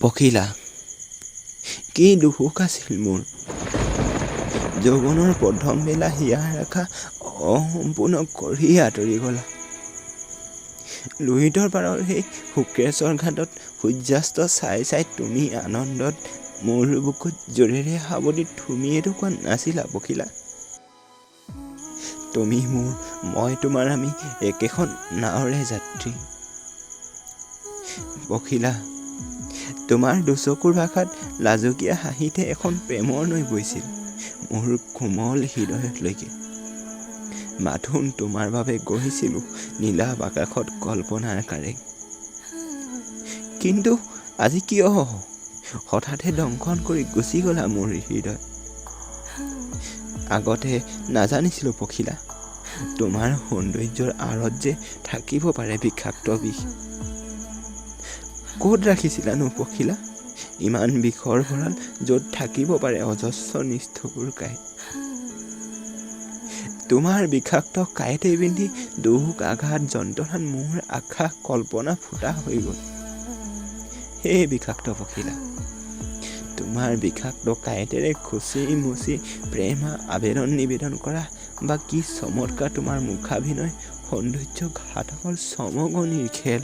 পখিলা, কি দুখ আছিল মোৰ। যৌৱনৰ প্ৰথম বেলা হিয়াৰ ৰেখা অসম্পূৰ্ণ কৰি আঁতৰি গলা। লুহিতৰ পাৰৰ সেই শুক্ৰেশ্বৰ ঘাটত সূৰ্যাস্ত চাই চাই তুমি আনন্দত মোৰ বুকুত জোৰেৰে সাৱটি তুমিয়েতো কোৱা নাছিলা পখিলা? তুমি মোৰ, মই তোমাৰ, আমি একেখন নাৱৰে যাত্ৰী। পখিলা, তোমাৰ দুচকুৰ ভাষাত লাজুকীয়া হাঁহিতে এখন প্ৰেমৰ নৈ বৈছিল মোৰ কোমল হৃদয়লৈকে। মাথোন তোমাৰ বাবে গঢ়িছিলোঁ নীলাভ আকাশত কল্পনাৰ কাৰেং। কিন্তু আজি কিয় হঠাতে দংশন কৰি গুচি গলা মোৰ হৃদয়। আগতে নাজানিছিলোঁ পখিলা, তোমাৰ সৌন্দৰ্যৰ আঁৰত যে থাকিব পাৰে বিষাক্ত বিষ। ক'ত ৰাখিছিলানো পখিলা ইমান বিষৰ ভঁৰাল, য'ত থাকিব পাৰে অজস্ৰ নিষ্ঠুৰ কাঁইট। তোমাৰ বিষাক্ত কাঁইটে বিন্ধি দুখ আঘাত যন্ত্ৰণাত মোৰ আশা কল্পনা ফুটা হৈ গ'ল। হে বিষাক্ত পখিলা, তোমাৰ বিষাক্ত কাঁইটেৰে খুচি মুচি প্ৰেম আবেদন নিবেদন কৰা বা কি চমৎকাৰ তোমাৰ মুখাভিনয়, সৌন্দৰ্য ঘাতকৰ চমকনিৰ খেল।